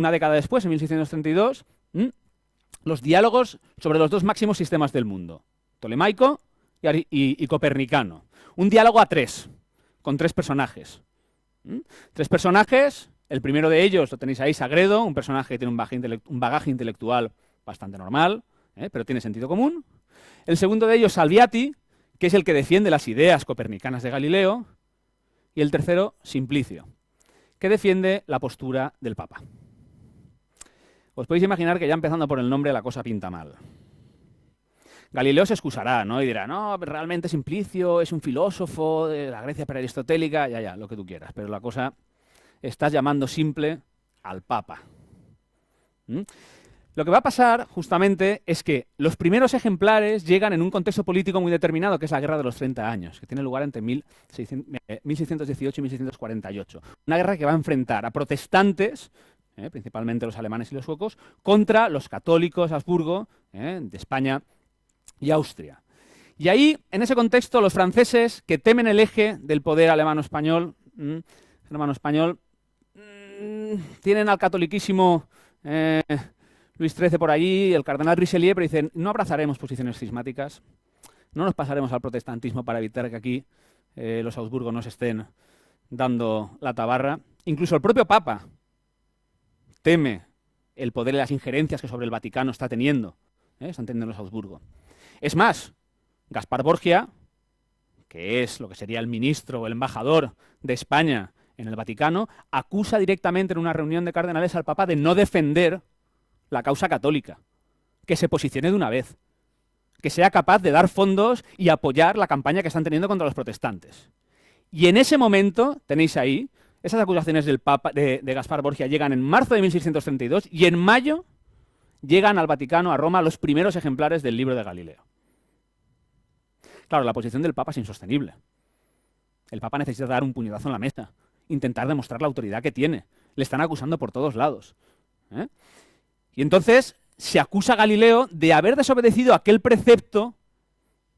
una década después, en 1632, los diálogos sobre los dos máximos sistemas del mundo, tolemaico y copernicano. Un diálogo a tres, con tres personajes. Tres personajes, el primero de ellos lo tenéis ahí, Sagredo, un personaje que tiene un bagaje intelectual bastante normal, pero tiene sentido común. El segundo de ellos, Salviati, que es el que defiende las ideas copernicanas de Galileo. Y el tercero, Simplicio, que defiende la postura del Papa. Os podéis imaginar que ya empezando por el nombre la cosa pinta mal. Galileo se excusará, ¿no? Y dirá, no, realmente Simplicio es un filósofo de la Grecia prearistotélica, ya, lo que tú quieras. Pero la cosa, estás llamando simple al Papa. Lo que va a pasar, justamente, es que los primeros ejemplares llegan en un contexto político muy determinado, que es la Guerra de los 30 Años, que tiene lugar entre 1618 y 1648. Una guerra que va a enfrentar a protestantes, principalmente los alemanes y los suecos, contra los católicos Habsburgo, de España y Austria. Y ahí, en ese contexto, los franceses, que temen el eje del poder alemano-español, tienen al catoliquísimo Luis XIII por allí, el cardenal Richelieu, pero dicen, no abrazaremos posiciones cismáticas, no nos pasaremos al protestantismo para evitar que aquí los Habsburgo nos estén dando la tabarra. Incluso el propio Papa teme el poder y las injerencias que sobre el Vaticano están teniendo los Habsburgo. Es más, Gaspar Borgia, que es lo que sería el ministro o el embajador de España en el Vaticano, acusa directamente en una reunión de cardenales al Papa de no defender la causa católica, que se posicione de una vez, que sea capaz de dar fondos y apoyar la campaña que están teniendo contra los protestantes. Y en ese momento, tenéis ahí, esas acusaciones del Papa, de Gaspar Borgia llegan en marzo de 1632 y en mayo llegan al Vaticano, a Roma, los primeros ejemplares del libro de Galileo. Claro, la posición del Papa es insostenible. El Papa necesita dar un puñetazo en la mesa, intentar demostrar la autoridad que tiene. Le están acusando por todos lados. Y entonces se acusa a Galileo de haber desobedecido aquel precepto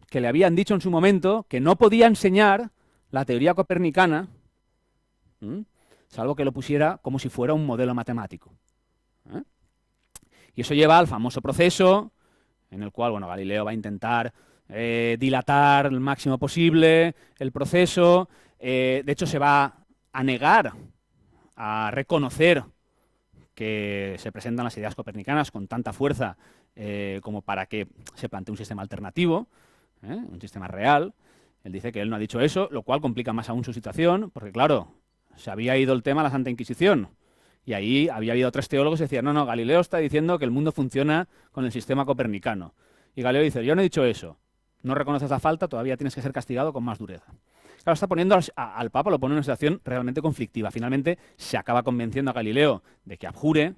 que le habían dicho en su momento, que no podía enseñar la teoría copernicana, salvo que lo pusiera como si fuera un modelo matemático. Y eso lleva al famoso proceso, en el cual Galileo va a intentar dilatar el máximo posible el proceso. De hecho, se va a negar a reconocer que se presentan las ideas copernicanas con tanta fuerza como para que se plantee un sistema alternativo, un sistema real. Él dice que él no ha dicho eso, lo cual complica más aún su situación, porque claro, se había ido el tema a la Santa Inquisición, y ahí había habido tres teólogos que decían, no, Galileo está diciendo que el mundo funciona con el sistema copernicano. Y Galileo dice, yo no he dicho eso, no reconoces la falta, todavía tienes que ser castigado con más dureza. Claro, está poniendo al Papa, lo pone en una situación realmente conflictiva. Finalmente se acaba convenciendo a Galileo de que abjure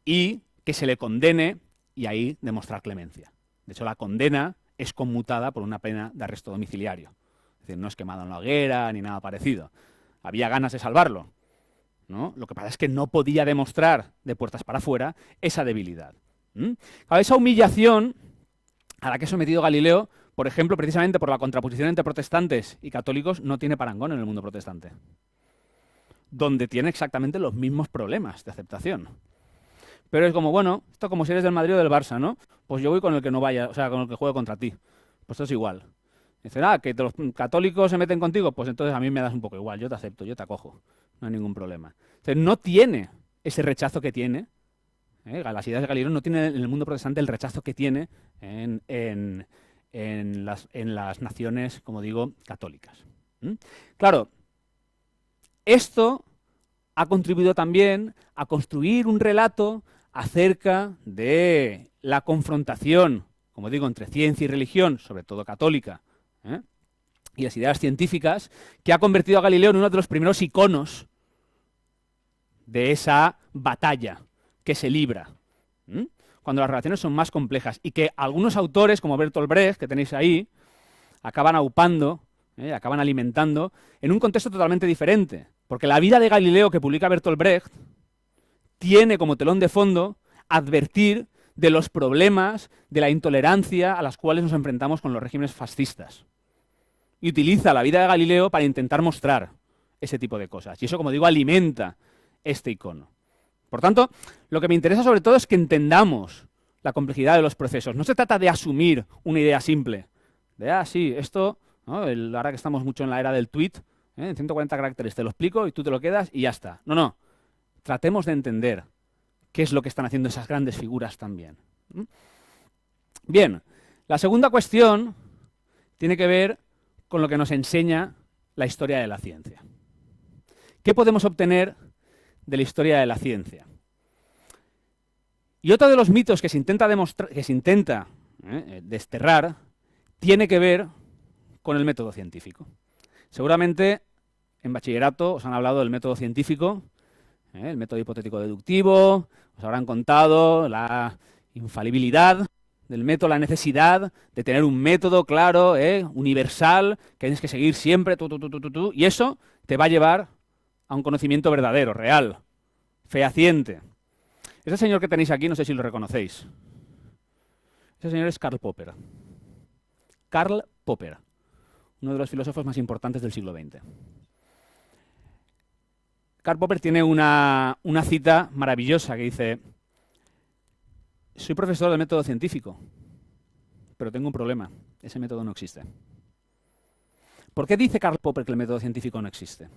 y que se le condene y ahí demostrar clemencia. De hecho, la condena es conmutada por una pena de arresto domiciliario. Es decir, no es quemado en la hoguera ni nada parecido. Había ganas de salvarlo, ¿no? Lo que pasa es que no podía demostrar de puertas para afuera esa debilidad. Claro, esa humillación a la que ha sometido Galileo, por ejemplo, precisamente por la contraposición entre protestantes y católicos, no tiene parangón en el mundo protestante, donde tiene exactamente los mismos problemas de aceptación. Pero es como, esto como si eres del Madrid o del Barça, ¿no? Pues yo voy con el que no vaya, o sea, con el que juegue contra ti. Pues esto es igual. Dicen, que los católicos se meten contigo, pues entonces a mí me das un poco igual, yo te acepto, yo te acojo, no hay ningún problema. Entonces no tiene ese rechazo que tiene, las ideas de Galileo no tienen en el mundo protestante el rechazo que tiene en las naciones, como digo, católicas. Claro, esto ha contribuido también a construir un relato acerca de la confrontación, como digo, entre ciencia y religión, sobre todo católica, y las ideas científicas, que ha convertido a Galileo en uno de los primeros iconos de esa batalla que se libra, cuando las relaciones son más complejas, y que algunos autores, como Bertolt Brecht, que tenéis ahí, acaban aupando, acaban alimentando, en un contexto totalmente diferente. Porque la vida de Galileo que publica Bertolt Brecht tiene como telón de fondo advertir de los problemas de la intolerancia a las cuales nos enfrentamos con los regímenes fascistas. Y utiliza la vida de Galileo para intentar mostrar ese tipo de cosas. Y eso, como digo, alimenta este icono. Por tanto, lo que me interesa sobre todo es que entendamos la complejidad de los procesos. No se trata de asumir una idea simple, de, sí, esto, ¿no? Ahora que estamos mucho en la era del tweet, en 140 caracteres te lo explico y tú te lo quedas y ya está. No, no. Tratemos de entender qué es lo que están haciendo esas grandes figuras también. Bien, la segunda cuestión tiene que ver con lo que nos enseña la historia de la ciencia. ¿Qué podemos obtener de la historia de la ciencia? Y otro de los mitos que se intenta desterrar tiene que ver con el método científico. Seguramente en bachillerato os han hablado del método científico, el método hipotético deductivo, os habrán contado la infalibilidad del método, la necesidad de tener un método claro, universal, que tienes que seguir siempre, y eso te va a llevar a un conocimiento verdadero, real, fehaciente. Ese señor que tenéis aquí, no sé si lo reconocéis. Ese señor es Karl Popper. Karl Popper, uno de los filósofos más importantes del siglo XX. Karl Popper tiene una cita maravillosa que dice: soy profesor del método científico, pero tengo un problema. Ese método no existe. ¿Por qué dice Karl Popper que el método científico no existe?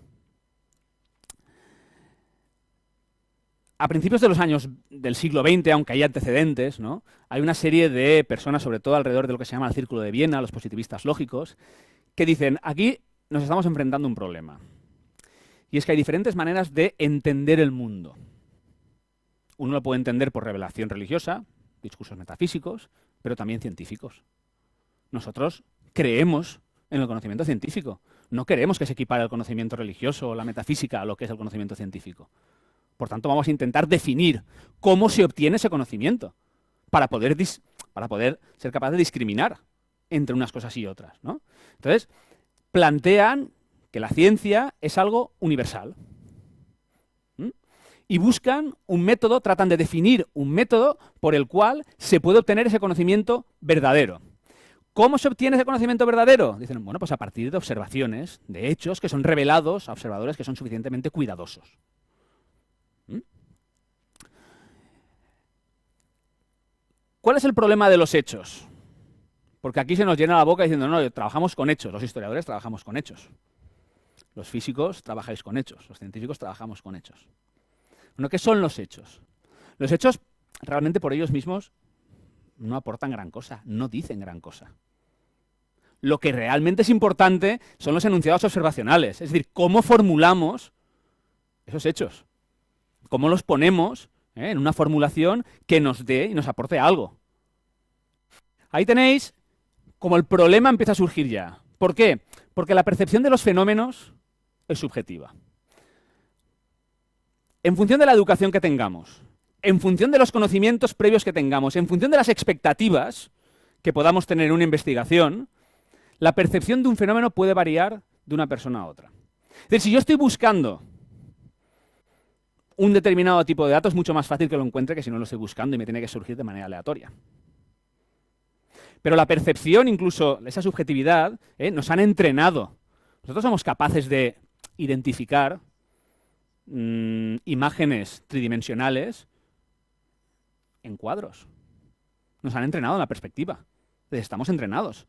A principios de los años del siglo XX, aunque hay antecedentes, ¿no?, hay una serie de personas, sobre todo alrededor de lo que se llama el Círculo de Viena, los positivistas lógicos, que dicen, aquí nos estamos enfrentando a un problema. Y es que hay diferentes maneras de entender el mundo. Uno lo puede entender por revelación religiosa, discursos metafísicos, pero también científicos. Nosotros creemos en el conocimiento científico. No queremos que se equipare el conocimiento religioso o la metafísica a lo que es el conocimiento científico. Por tanto, vamos a intentar definir cómo se obtiene ese conocimiento para poder ser capaz de discriminar entre unas cosas y otras, ¿no? Entonces, plantean que la ciencia es algo universal. Y buscan un método, tratan de definir un método por el cual se puede obtener ese conocimiento verdadero. ¿Cómo se obtiene ese conocimiento verdadero? Dicen, bueno, pues a partir de observaciones, de hechos que son revelados a observadores que son suficientemente cuidadosos. ¿Cuál es el problema de los hechos? Porque aquí se nos llena la boca diciendo, no, trabajamos con hechos, los historiadores trabajamos con hechos. Los físicos trabajáis con hechos, los científicos trabajamos con hechos. Bueno, ¿qué son los hechos? Los hechos realmente por ellos mismos no aportan gran cosa, no dicen gran cosa. Lo que realmente es importante son los enunciados observacionales, es decir, cómo formulamos esos hechos, cómo los ponemos en una formulación que nos dé y nos aporte algo. Ahí tenéis como el problema empieza a surgir ya. ¿Por qué? Porque la percepción de los fenómenos es subjetiva. En función de la educación que tengamos, en función de los conocimientos previos que tengamos, en función de las expectativas que podamos tener en una investigación, la percepción de un fenómeno puede variar de una persona a otra. Es decir, si yo estoy buscando un determinado tipo de datos, es mucho más fácil que lo encuentre que si no lo estoy buscando y me tiene que surgir de manera aleatoria. Pero la percepción, incluso esa subjetividad, nos han entrenado. Nosotros somos capaces de identificar imágenes tridimensionales en cuadros. Nos han entrenado en la perspectiva. Estamos entrenados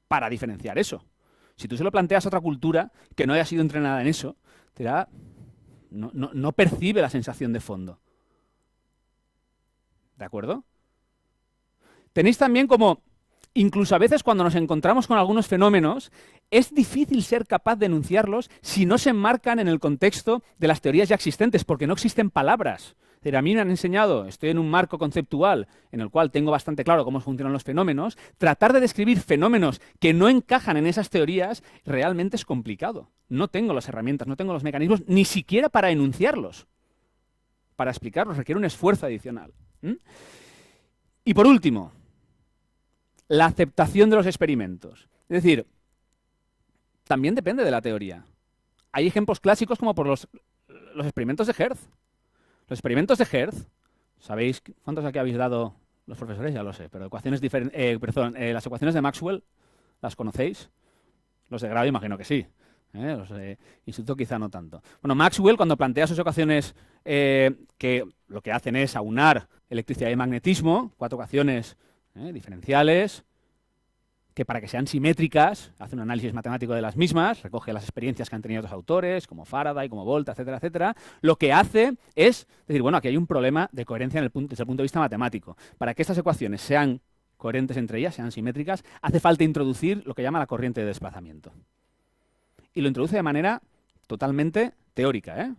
para diferenciar eso. Si tú se lo planteas a otra cultura que no haya sido entrenada en eso, no percibe la sensación de fondo. ¿De acuerdo? Tenéis también como, incluso a veces cuando nos encontramos con algunos fenómenos, es difícil ser capaz de enunciarlos si no se enmarcan en el contexto de las teorías ya existentes, porque no existen palabras. Es decir, a mí me han enseñado, estoy en un marco conceptual en el cual tengo bastante claro cómo funcionan los fenómenos, tratar de describir fenómenos que no encajan en esas teorías realmente es complicado. No tengo las herramientas, no tengo los mecanismos, ni siquiera para enunciarlos. Para explicarlos requiere un esfuerzo adicional. Y por último, la aceptación de los experimentos. Es decir, también depende de la teoría. Hay ejemplos clásicos como por los experimentos de Hertz. Los experimentos de Hertz, ¿sabéis cuántos aquí habéis dado los profesores? Ya lo sé, pero las ecuaciones de Maxwell, ¿las conocéis? Los de grado imagino que sí. Los institutos quizá no tanto. Bueno, Maxwell, cuando plantea sus ecuaciones que lo que hacen es aunar electricidad y magnetismo, 4 ecuaciones diferenciales, que para que sean simétricas, hace un análisis matemático de las mismas, recoge las experiencias que han tenido otros autores, como Faraday, como Volta, etcétera, etcétera. Lo que hace es decir, bueno, aquí hay un problema de coherencia desde el punto de vista matemático. Para que estas ecuaciones sean coherentes entre ellas, sean simétricas, hace falta introducir lo que llama la corriente de desplazamiento. Y lo introduce de manera totalmente teórica,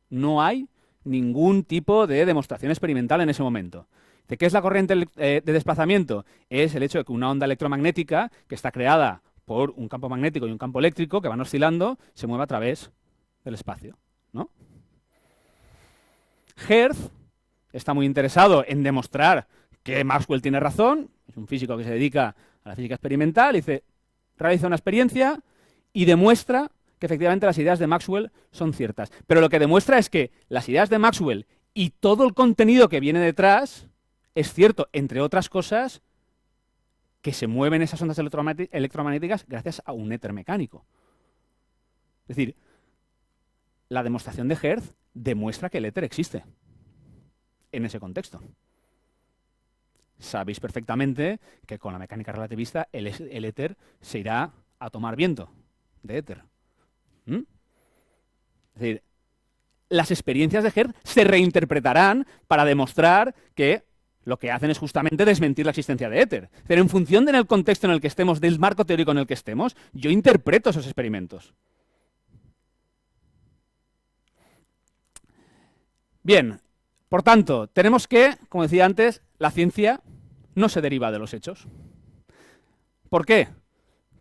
No hay ningún tipo de demostración experimental en ese momento. ¿De qué es la corriente de desplazamiento? Es el hecho de que una onda electromagnética, que está creada por un campo magnético y un campo eléctrico que van oscilando, se mueve a través del espacio, ¿no? Hertz está muy interesado en demostrar que Maxwell tiene razón, es un físico que se dedica a la física experimental, realiza una experiencia y demuestra que efectivamente las ideas de Maxwell son ciertas. Pero lo que demuestra es que las ideas de Maxwell y todo el contenido que viene detrás es cierto, entre otras cosas, que se mueven esas ondas electromagnéticas gracias a un éter mecánico. Es decir, la demostración de Hertz demuestra que el éter existe en ese contexto. Sabéis perfectamente que con la mecánica relativista el éter se irá a tomar viento de éter. Es decir, las experiencias de Hertz se reinterpretarán para demostrar que lo que hacen es justamente desmentir la existencia de éter. Pero en función del contexto en el que estemos, del marco teórico en el que estemos, yo interpreto esos experimentos. Bien, por tanto, tenemos que, como decía antes, la ciencia no se deriva de los hechos. ¿Por qué?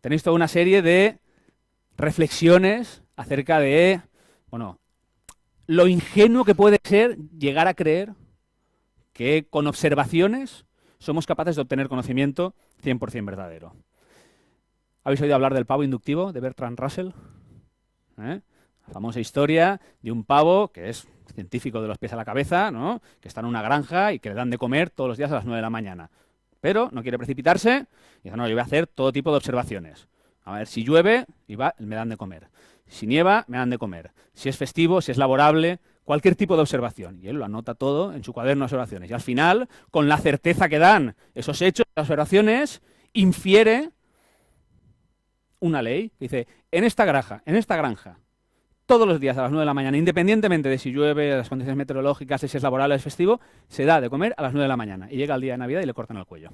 Tenéis toda una serie de reflexiones acerca de, bueno, lo ingenuo que puede ser llegar a creer que con observaciones somos capaces de obtener conocimiento 100% verdadero. ¿Habéis oído hablar del pavo inductivo de Bertrand Russell? La famosa historia de un pavo que es científico de los pies a la cabeza, ¿no? Que está en una granja y que le dan de comer todos los días a las 9 de la mañana. Pero no quiere precipitarse y dice, no, yo voy a hacer todo tipo de observaciones. A ver, si llueve, me dan de comer. Si nieva, me dan de comer. Si es festivo, si es laborable, cualquier tipo de observación. Y él lo anota todo en su cuaderno de observaciones. Y al final, con la certeza que dan esos hechos, las observaciones, infiere una ley que dice, en esta granja, todos los días a las 9 de la mañana, independientemente de si llueve, de las condiciones meteorológicas, de si es laborable o es festivo, se da de comer a las 9 de la mañana. Y llega el día de Navidad y le cortan el cuello.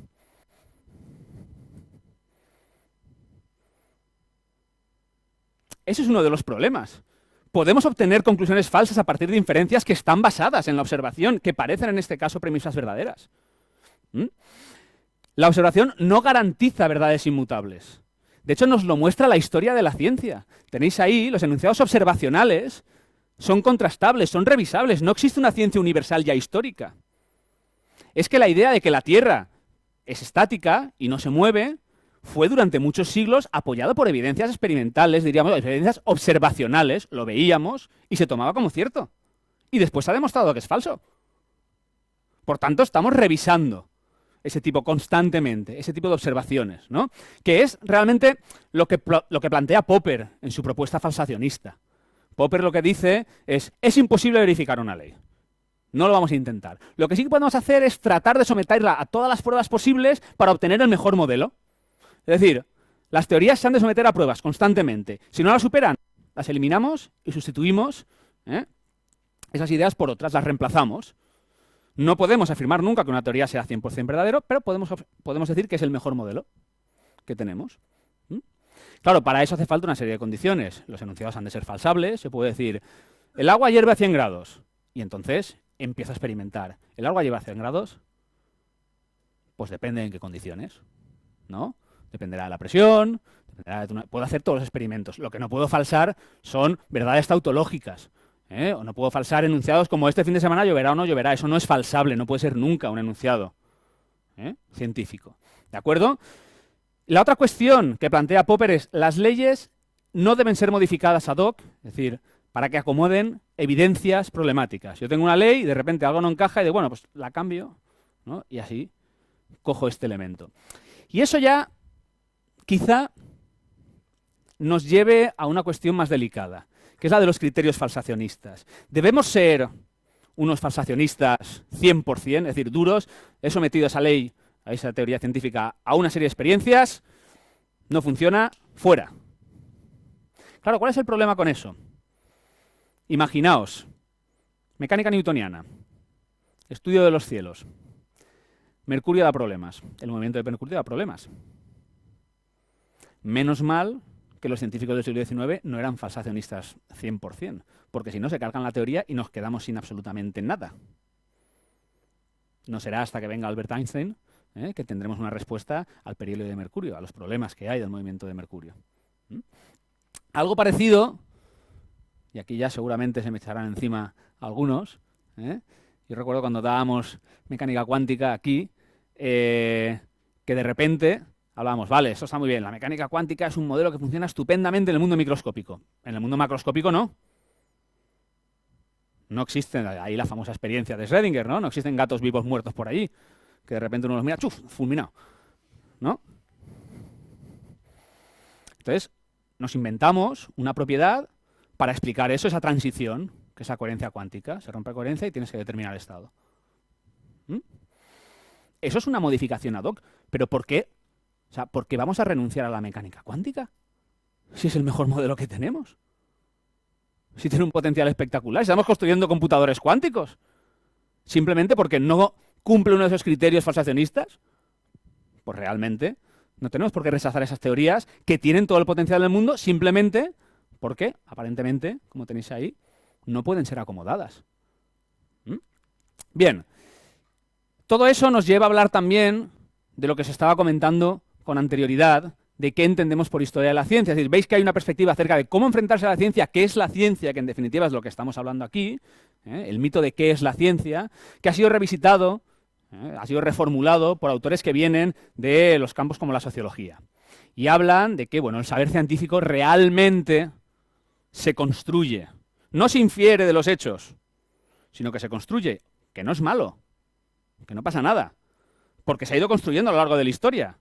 Ese es uno de los problemas. Podemos obtener conclusiones falsas a partir de inferencias que están basadas en la observación, que parecen en este caso premisas verdaderas. La observación no garantiza verdades inmutables. De hecho, nos lo muestra la historia de la ciencia. Tenéis ahí los enunciados observacionales, son contrastables, son revisables. No existe una ciencia universal ya histórica. Es que la idea de que la Tierra es estática y no se mueve fue durante muchos siglos apoyado por evidencias experimentales, diríamos, evidencias observacionales, lo veíamos y se tomaba como cierto. Y después se ha demostrado que es falso. Por tanto, estamos revisando ese tipo constantemente, ese tipo de observaciones, ¿no? Que es realmente lo que plantea Popper en su propuesta falsacionista. Popper lo que dice es imposible verificar una ley. No lo vamos a intentar. Lo que sí que podemos hacer es tratar de someterla a todas las pruebas posibles para obtener el mejor modelo. Es decir, las teorías se han de someter a pruebas constantemente. Si no las superan, las eliminamos y sustituimos esas ideas por otras, las reemplazamos. No podemos afirmar nunca que una teoría sea 100% verdadero, pero podemos decir que es el mejor modelo que tenemos. Claro, para eso hace falta una serie de condiciones. Los enunciados han de ser falsables. Se puede decir, el agua hierve a 100 grados. Y entonces empiezo a experimentar. ¿El agua hierve a 100 grados? Pues depende en qué condiciones, ¿no? Dependerá de la presión, puedo hacer todos los experimentos. Lo que no puedo falsar son verdades tautológicas. O no puedo falsar enunciados como este fin de semana lloverá o no lloverá. Eso no es falsable, no puede ser nunca un enunciado científico. ¿De acuerdo? La otra cuestión que plantea Popper es las leyes no deben ser modificadas ad hoc, es decir, para que acomoden evidencias problemáticas. Yo tengo una ley y de repente algo no encaja y digo, bueno, pues la cambio, ¿no? Y así cojo este elemento. Y eso ya quizá nos lleve a una cuestión más delicada, que es la de los criterios falsacionistas. ¿Debemos ser unos falsacionistas 100%, es decir, duros? He sometido a esa ley, a esa teoría científica, a una serie de experiencias, no funciona, fuera. Claro, ¿cuál es el problema con eso? Imaginaos, mecánica newtoniana, estudio de los cielos. Mercurio da problemas, el movimiento de Mercurio da problemas. Menos mal que los científicos del siglo XIX no eran falsacionistas 100%, porque si no se cargan la teoría y nos quedamos sin absolutamente nada. No será hasta que venga Albert Einstein que tendremos una respuesta al periodo de Mercurio, a los problemas que hay del movimiento de Mercurio. Algo parecido, y aquí ya seguramente se me echarán encima algunos, yo recuerdo cuando dábamos mecánica cuántica aquí, que de repente hablábamos, vale, eso está muy bien, la mecánica cuántica es un modelo que funciona estupendamente en el mundo microscópico. En el mundo macroscópico no. No existe ahí la famosa experiencia de Schrödinger, ¿no? No existen gatos vivos muertos por allí, que de repente uno los mira, ¡chuf!, fulminado, ¿no? Entonces, nos inventamos una propiedad para explicar eso, esa transición, que es la coherencia cuántica. Se rompe coherencia y tienes que determinar el estado. Eso es una modificación ad hoc. ¿Pero por qué? O sea, ¿por qué vamos a renunciar a la mecánica cuántica? Si es el mejor modelo que tenemos. Si tiene un potencial espectacular. Estamos construyendo computadores cuánticos. Simplemente porque no cumple uno de esos criterios falsacionistas. Pues realmente no tenemos por qué rechazar esas teorías que tienen todo el potencial del mundo simplemente porque, aparentemente, como tenéis ahí, no pueden ser acomodadas. Bien. Todo eso nos lleva a hablar también de lo que se estaba comentando con anterioridad, de qué entendemos por historia de la ciencia. Es decir, veis que hay una perspectiva acerca de cómo enfrentarse a la ciencia, qué es la ciencia, que en definitiva es lo que estamos hablando aquí, el mito de qué es la ciencia, que ha sido revisitado, ha sido reformulado por autores que vienen de los campos como la sociología. Y hablan de que, bueno, el saber científico realmente se construye. No se infiere de los hechos, sino que se construye, que no es malo, que no pasa nada, porque se ha ido construyendo a lo largo de la historia.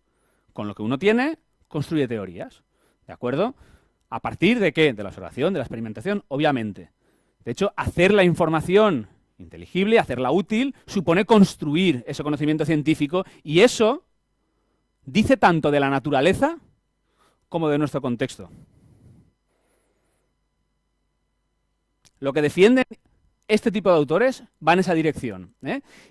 Con lo que uno tiene, construye teorías, ¿de acuerdo? ¿A partir de qué? De la observación, de la experimentación, obviamente. De hecho, hacer la información inteligible, hacerla útil, supone construir ese conocimiento científico, y eso dice tanto de la naturaleza como de nuestro contexto. Lo que defienden este tipo de autores va en esa dirección.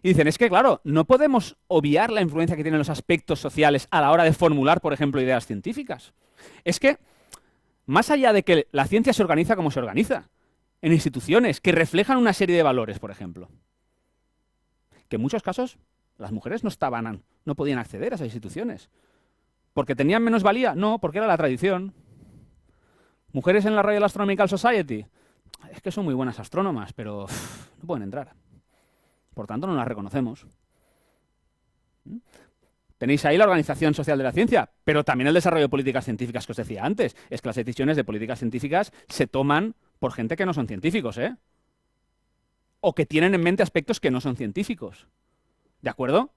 Y dicen, es que claro, no podemos obviar la influencia que tienen los aspectos sociales a la hora de formular, por ejemplo, ideas científicas. Es que, más allá de que la ciencia se organiza como se organiza, en instituciones que reflejan una serie de valores, por ejemplo, que en muchos casos las mujeres no podían acceder a esas instituciones. ¿Porque tenían menos valía? No, porque era la tradición. ¿Mujeres en la Royal Astronomical Society? Es que son muy buenas astrónomas, pero no pueden entrar. Por tanto, no las reconocemos. Tenéis ahí la Organización Social de la Ciencia, pero también el desarrollo de políticas científicas que os decía antes. Es que las decisiones de políticas científicas se toman por gente que no son científicos, o que tienen en mente aspectos que no son científicos. ¿De acuerdo?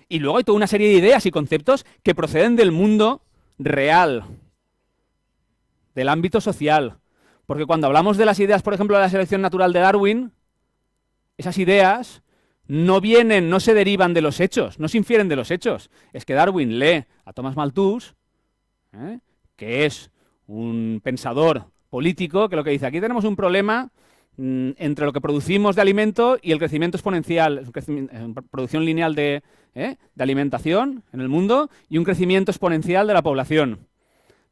Y luego hay toda una serie de ideas y conceptos que proceden del mundo real, del ámbito social. Porque cuando hablamos de las ideas, por ejemplo, de la selección natural de Darwin, esas ideas no se derivan de los hechos, no se infieren de los hechos. Es que Darwin lee a Thomas Malthus, que es un pensador político, que lo que dice, aquí tenemos un problema entre lo que producimos de alimento y el crecimiento exponencial, producción lineal de alimentación en el mundo y un crecimiento exponencial de la población.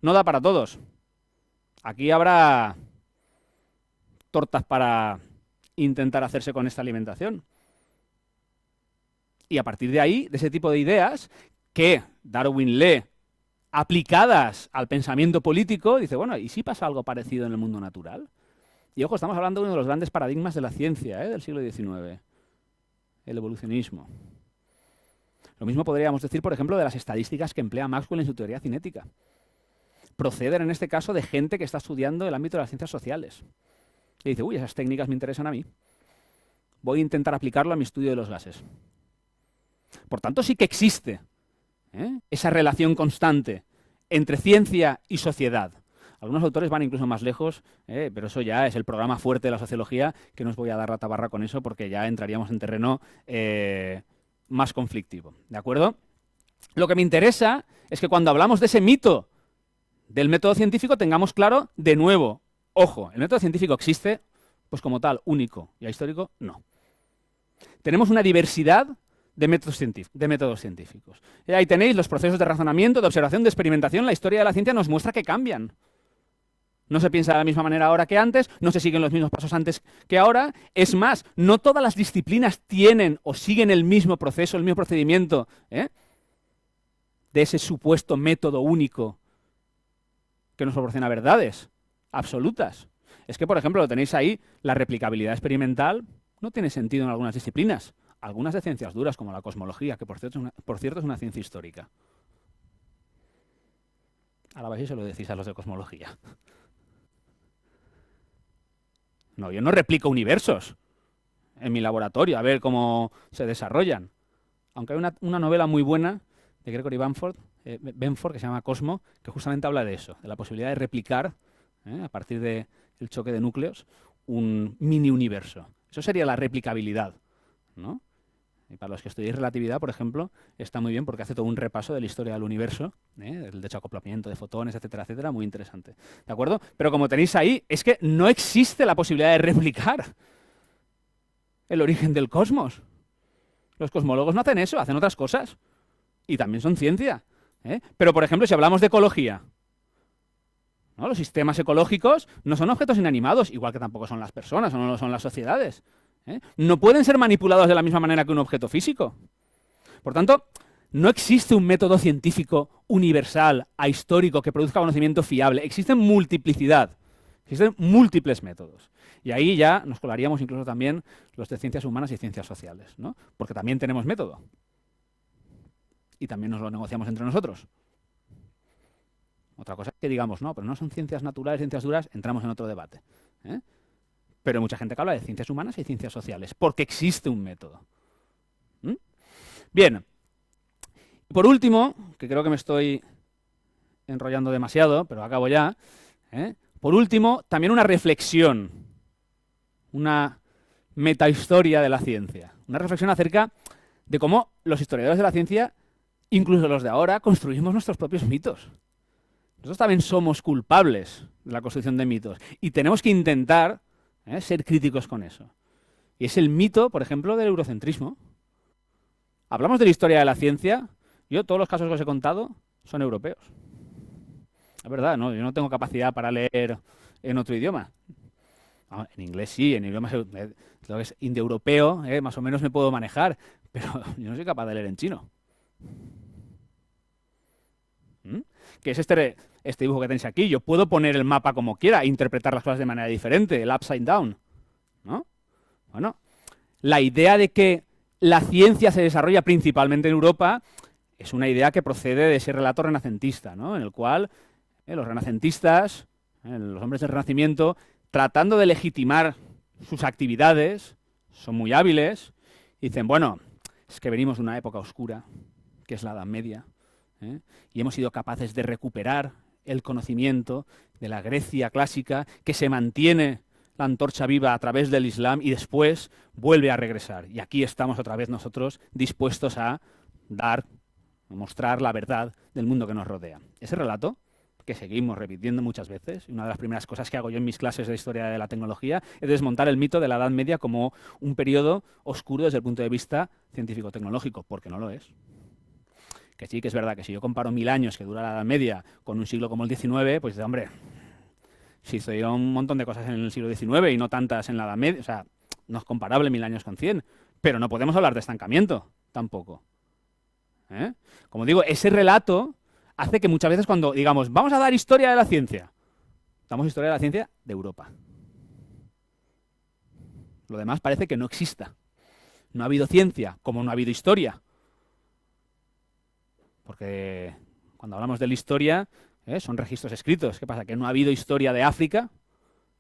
No da para todos. Aquí habrá tortas para intentar hacerse con esta alimentación. Y a partir de ahí, de ese tipo de ideas que Darwin lee aplicadas al pensamiento político, dice, bueno, ¿y si pasa algo parecido en el mundo natural? Y ojo, estamos hablando de uno de los grandes paradigmas de la ciencia del siglo XIX, el evolucionismo. Lo mismo podríamos decir, por ejemplo, de las estadísticas que emplea Maxwell en su teoría cinética. Proceden en este caso de gente que está estudiando el ámbito de las ciencias sociales. Y dice, uy, esas técnicas me interesan a mí. Voy a intentar aplicarlo a mi estudio de los gases. Por tanto, sí que existe esa relación constante entre ciencia y sociedad. Algunos autores van incluso más lejos, pero eso ya es el programa fuerte de la sociología, que no os voy a dar la tabarra con eso porque ya entraríamos en terreno más conflictivo. ¿De acuerdo? Lo que me interesa es que cuando hablamos de ese mito del método científico tengamos claro, de nuevo, ojo, el método científico existe, pues como tal, único, y ahistórico, no. Tenemos una diversidad de métodos científicos. Y ahí tenéis los procesos de razonamiento, de observación, de experimentación. La historia de la ciencia nos muestra que cambian. No se piensa de la misma manera ahora que antes, no se siguen los mismos pasos antes que ahora. Es más, no todas las disciplinas tienen o siguen el mismo proceso, el mismo procedimiento, de ese supuesto método único que nos proporciona verdades absolutas. Es que, por ejemplo, lo tenéis ahí, la replicabilidad experimental no tiene sentido en algunas disciplinas. Algunas de ciencias duras, como la cosmología, que por cierto es una ciencia histórica. Ahora vais y se lo decís a los de cosmología. No, yo no replico universos en mi laboratorio a ver cómo se desarrollan. Aunque hay una novela muy buena de Gregory Benford, que se llama Cosmo, que justamente habla de eso, de la posibilidad de replicar, a partir del choque de núcleos, un mini universo. Eso sería la replicabilidad, ¿no? Y para los que estudiéis relatividad, por ejemplo, está muy bien porque hace todo un repaso de la historia del universo, del desacoplamiento de fotones, etcétera, etcétera, muy interesante. ¿De acuerdo? Pero como tenéis ahí, es que no existe la posibilidad de replicar el origen del cosmos. Los cosmólogos no hacen eso, hacen otras cosas. Y también son ciencia. Pero, por ejemplo, si hablamos de ecología, ¿no? Los sistemas ecológicos no son objetos inanimados, igual que tampoco son las personas o no lo son las sociedades. No pueden ser manipulados de la misma manera que un objeto físico. Por tanto, no existe un método científico universal, ahistórico, que produzca conocimiento fiable. Existen multiplicidad, existen múltiples métodos. Y ahí ya nos colaríamos incluso también los de ciencias humanas y ciencias sociales, ¿no? Porque también tenemos método. Y también nos lo negociamos entre nosotros. Otra cosa es que digamos, no, pero no son ciencias naturales, ciencias duras, entramos en otro debate. Pero hay mucha gente que habla de ciencias humanas y ciencias sociales, porque existe un método. Bien. Por último, que creo que me estoy enrollando demasiado, pero acabo ya. Por último, también una reflexión, una metahistoria de la ciencia. Una reflexión acerca de cómo los historiadores de la ciencia, incluso los de ahora, construimos nuestros propios mitos. Nosotros también somos culpables de la construcción de mitos y tenemos que intentar ser críticos con eso. Y es el mito, por ejemplo, del eurocentrismo. Hablamos de la historia de la ciencia. Yo, todos los casos que os he contado son europeos. Es verdad, ¿no? Yo no tengo capacidad para leer en otro idioma. No, en inglés sí, en idiomas lo que es indoeuropeo, más o menos me puedo manejar, pero yo no soy capaz de leer en chino. Que es este dibujo que tenéis aquí. Yo puedo poner el mapa como quiera e interpretar las cosas de manera diferente, el upside down, ¿no? Bueno, la idea de que la ciencia se desarrolla principalmente en Europa es una idea que procede de ese relato renacentista, ¿no? En el cual los renacentistas, los hombres del Renacimiento, tratando de legitimar sus actividades, son muy hábiles, y dicen, bueno, es que venimos de una época oscura, que es la Edad Media, y hemos sido capaces de recuperar el conocimiento de la Grecia clásica, que se mantiene la antorcha viva a través del Islam y después vuelve a regresar. Y aquí estamos otra vez nosotros dispuestos a mostrar la verdad del mundo que nos rodea. Ese relato, que seguimos repitiendo muchas veces, y una de las primeras cosas que hago yo en mis clases de historia de la tecnología, es desmontar el mito de la Edad Media como un periodo oscuro desde el punto de vista científico-tecnológico, porque no lo es. Que sí, que es verdad que si yo comparo 1000 años que dura la Edad Media con un siglo como el XIX, pues hombre, se hizo un montón de cosas en el siglo XIX y no tantas en la Edad Media, o sea, no es comparable 1000 años con 100, pero no podemos hablar de estancamiento tampoco. Como digo, ese relato hace que muchas veces cuando digamos, vamos a dar historia de la ciencia, damos historia de la ciencia de Europa. Lo demás parece que no exista. No ha habido ciencia, como no ha habido historia. Porque cuando hablamos de la historia, son registros escritos. ¿Qué pasa? Que no ha habido historia de África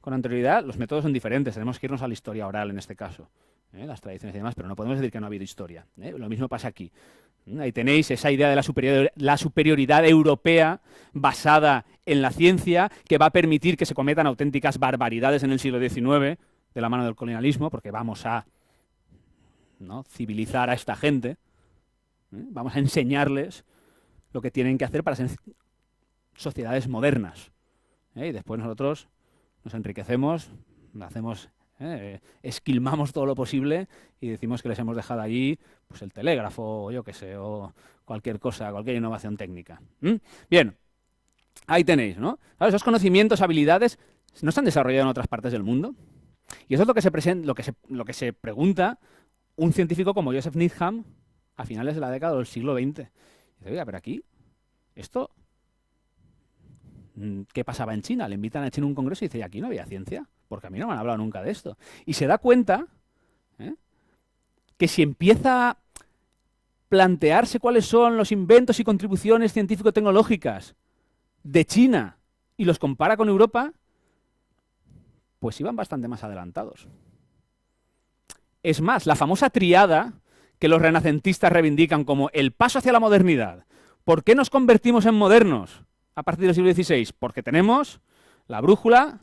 con anterioridad. Los métodos son diferentes. Tenemos que irnos a la historia oral en este caso. Las tradiciones y demás, pero no podemos decir que no ha habido historia. Lo mismo pasa aquí. Ahí tenéis esa idea de la superioridad europea basada en la ciencia, que va a permitir que se cometan auténticas barbaridades en el siglo XIX, de la mano del colonialismo, porque vamos a, ¿no?, civilizar a esta gente, vamos a enseñarles lo que tienen que hacer para ser sociedades modernas. Y después nosotros nos enriquecemos, hacemos, esquilmamos todo lo posible y decimos que les hemos dejado allí pues el telégrafo, o yo qué sé, o cualquier cosa, cualquier innovación técnica. Bien, ahí tenéis, ¿no? Ahora, esos conocimientos, habilidades, no se han desarrollado en otras partes del mundo. Y eso es lo que se pregunta un científico como Joseph Needham a finales de la década del siglo XX. Dice, oiga, pero aquí, esto, ¿qué pasaba en China? Le invitan a China a un congreso y dice, aquí no había ciencia, porque a mí no me han hablado nunca de esto. Y se da cuenta que si empieza a plantearse cuáles son los inventos y contribuciones científico-tecnológicas de China y los compara con Europa, pues iban bastante más adelantados. Es más, la famosa triada que los renacentistas reivindican como el paso hacia la modernidad. ¿Por qué nos convertimos en modernos a partir del siglo XVI? Porque tenemos la brújula,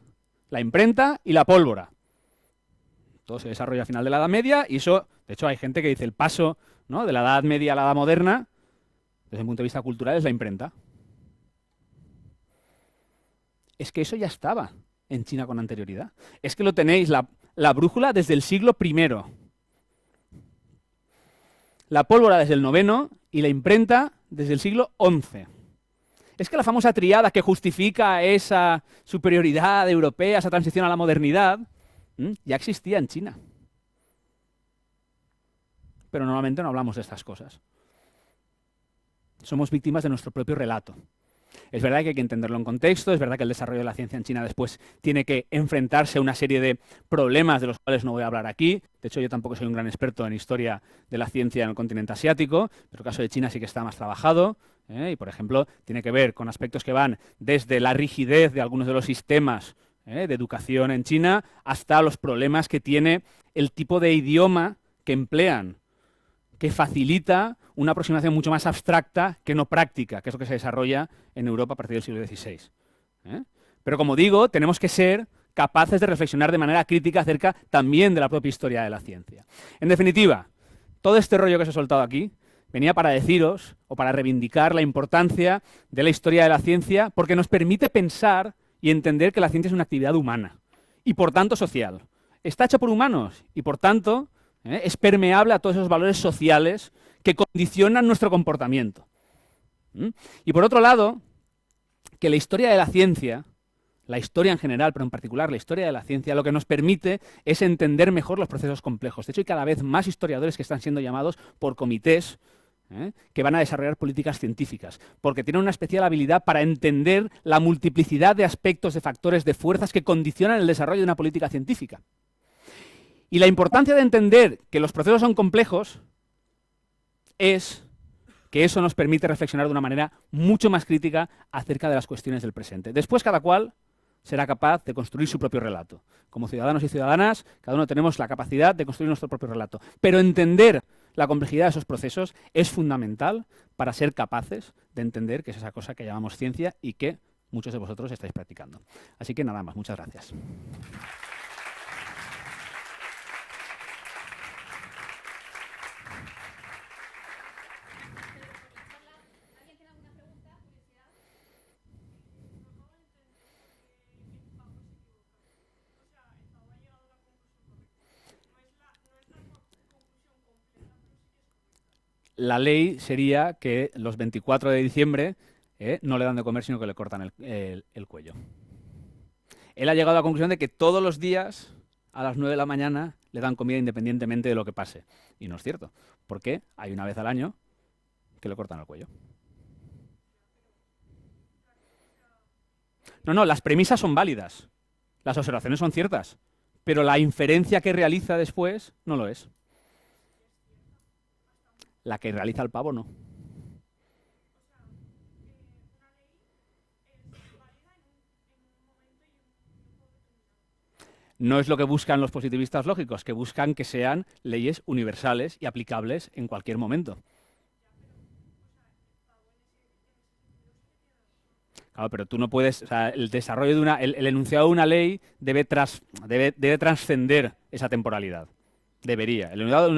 la imprenta y la pólvora. Todo se desarrolla a final de la Edad Media y eso, de hecho, hay gente que dice el paso, ¿no?, de la Edad Media a la Edad Moderna, desde el punto de vista cultural, es la imprenta. Es que eso ya estaba en China con anterioridad. Es que lo tenéis, la brújula desde el siglo I, la pólvora desde el IX y la imprenta desde el siglo XI. Es que la famosa triada que justifica esa superioridad europea, esa transición a la modernidad, ya existía en China. Pero normalmente no hablamos de estas cosas. Somos víctimas de nuestro propio relato. Es verdad que hay que entenderlo en contexto, es verdad que el desarrollo de la ciencia en China después tiene que enfrentarse a una serie de problemas de los cuales no voy a hablar aquí. De hecho, yo tampoco soy un gran experto en historia de la ciencia en el continente asiático, pero el caso de China sí que está más trabajado. Y, por ejemplo, tiene que ver con aspectos que van desde la rigidez de algunos de los sistemas de educación en China hasta los problemas que tiene el tipo de idioma que emplean, que facilita una aproximación mucho más abstracta que no práctica, que es lo que se desarrolla en Europa a partir del siglo XVI. Pero como digo, tenemos que ser capaces de reflexionar de manera crítica acerca también de la propia historia de la ciencia. En definitiva, todo este rollo que os he soltado aquí venía para deciros o para reivindicar la importancia de la historia de la ciencia porque nos permite pensar y entender que la ciencia es una actividad humana y por tanto social. Está hecha por humanos y por tanto es permeable a todos esos valores sociales que condicionan nuestro comportamiento. Y por otro lado, que la historia de la ciencia, la historia en general, pero en particular la historia de la ciencia, lo que nos permite es entender mejor los procesos complejos. De hecho, hay cada vez más historiadores que están siendo llamados por comités que van a desarrollar políticas científicas, porque tienen una especial habilidad para entender la multiplicidad de aspectos, de factores, de fuerzas que condicionan el desarrollo de una política científica. Y la importancia de entender que los procesos son complejos es que eso nos permite reflexionar de una manera mucho más crítica acerca de las cuestiones del presente. Después, cada cual será capaz de construir su propio relato. Como ciudadanos y ciudadanas, cada uno tenemos la capacidad de construir nuestro propio relato. Pero entender la complejidad de esos procesos es fundamental para ser capaces de entender que es esa cosa que llamamos ciencia y que muchos de vosotros estáis practicando. Así que nada más, muchas gracias. La ley sería que los 24 de diciembre no le dan de comer, sino que le cortan el cuello. Él ha llegado a la conclusión de que todos los días, a las 9 de la mañana, le dan comida independientemente de lo que pase. Y no es cierto, porque hay una vez al año que le cortan el cuello. No, las premisas son válidas, las observaciones son ciertas, pero la inferencia que realiza después no lo es. La que realiza el pavo no. No es lo que buscan los positivistas lógicos, que buscan que sean leyes universales y aplicables en cualquier momento. Claro, pero tú no puedes, o sea, el desarrollo de el enunciado de una ley debe trascender esa temporalidad. Debería. El enunciado